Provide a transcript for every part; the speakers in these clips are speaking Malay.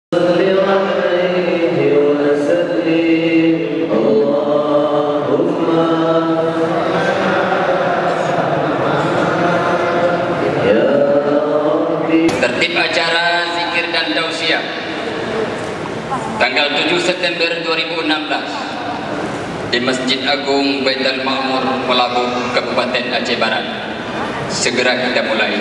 Tertib acara zikir dan tausiah tanggal 7 September 2016 di Masjid Agung Baitul Ma'mur, Melabuh, Kabupaten Aceh Barat. Segera kita mulai.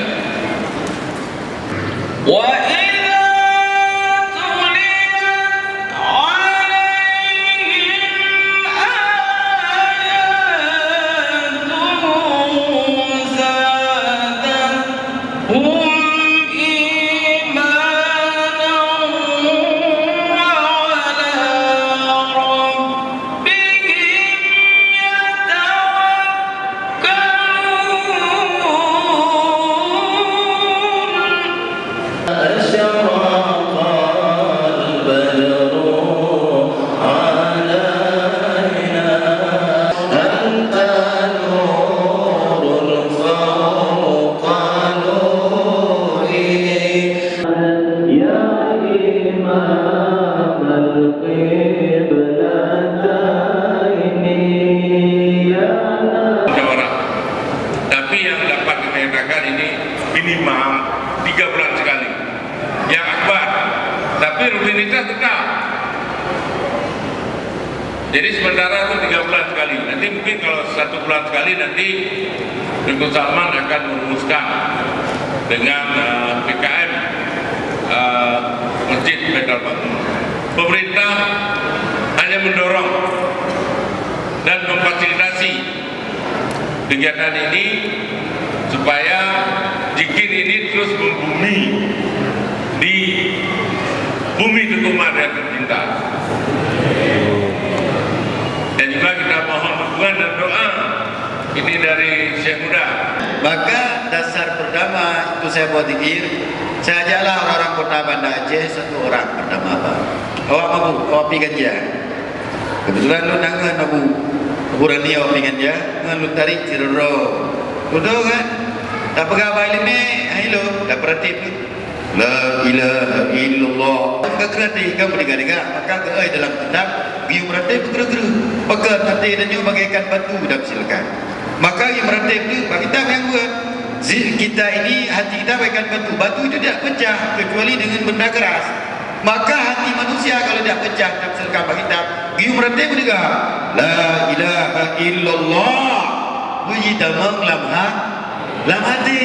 Tapi yang dapat dinyatakan ini minimal 3 bulan sekali. Yang akbar, tapi rutinitas tetap. Jadi sementara itu 3 bulan sekali. Nanti mungkin kalau 1 bulan sekali nanti Tengku Salman akan merumuskan dengan PKM Masjid Baitul Ma'mur. Pemerintah hanya mendorong dan memfasilitasi kegiatan ini supaya zikir ini terus membumi di bumi Tengku Umar yang tercinta. Dan juga kita mohon dukungan dan doa ini dari Syekh Muda. Maka dasar pertama itu saya buat zikir. Saya ajaklah orang-orang kota Banda Aceh 1 orang pertama apa? Awak mabu, awak pergi ganja. Kebetulan lu nangan mabu. Kurani awak pergi ganja, ngan lu tarik ciroro. Betul kan? Tak pegang balik ni, hello, dah perhati tu. La ilaha illallah. Tak kerati, kamu dengar-dengar. Maka keai dalam kitab, biu merati bergerak-gerak. Pekat hati dan nyu bagaikan batu dan silakan. Maka yang merati tu, kitab yang buat. Kita ini hati kita bagaikan batu. Batu itu tidak pecah kecuali dengan benda keras. Maka hati manusia kalau tidak pecah dalam silakan kitab, biu merati berdengar. La ilaha illallah. Bunyi tamang lam hati.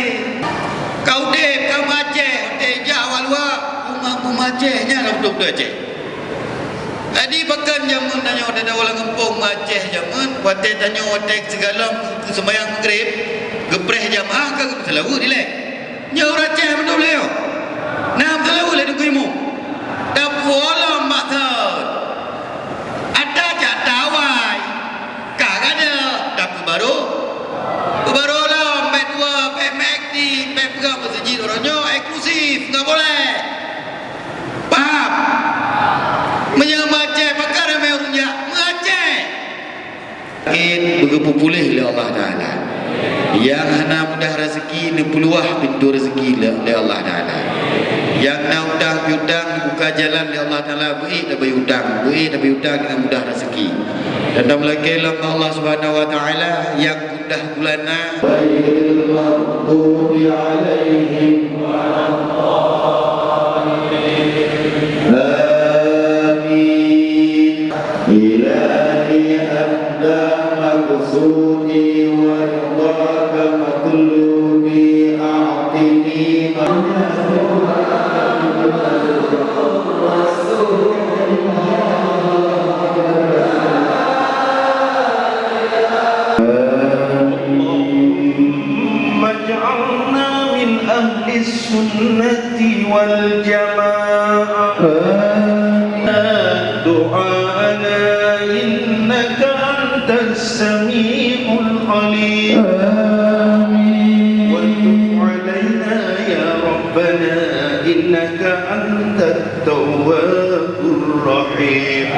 Kau dep, kau Aceh, teja awal-awal, rumah Acehnya lah betul-betul Aceh. Jadi bahkan zaman tanya ada orang kampung Aceh zaman, watek tanya watek segala sembahyang maghrib, gepreh jamaah ke selalu dilek. Nya orang Aceh betul beliau. Nah selalu le dengkuimu. Dah pola maksud. Ada jak tawai. Kak ada tapi baru lah pet 2, pet MACD, pet pegang masjid orangnya eksklusif, enggak boleh. Paham? Menyembah Aceh pakar ramai orangnya Aceh. Begitu pulih oleh Allah Taala. Yang hana mudah rezeki ni peluah pintu rezeki oleh Allah Taala. Yang nak udang piutang buka jalan oleh Allah Taala, baik dah bayar hutang, baik dah bayar hutang dengan mudah rezeki. Dan dalam lagi Allah Subhanahu wa taala yang mudah bulana bayril maghdubi alaihim waladdallin. Amin. Ilahi anta maqsudi wa ridaka matlubi a'tini السنة والجماعة دعاءنا إنك أنت السميع العليم وتب علينا يا ربنا إنك أنت التواب الرحيم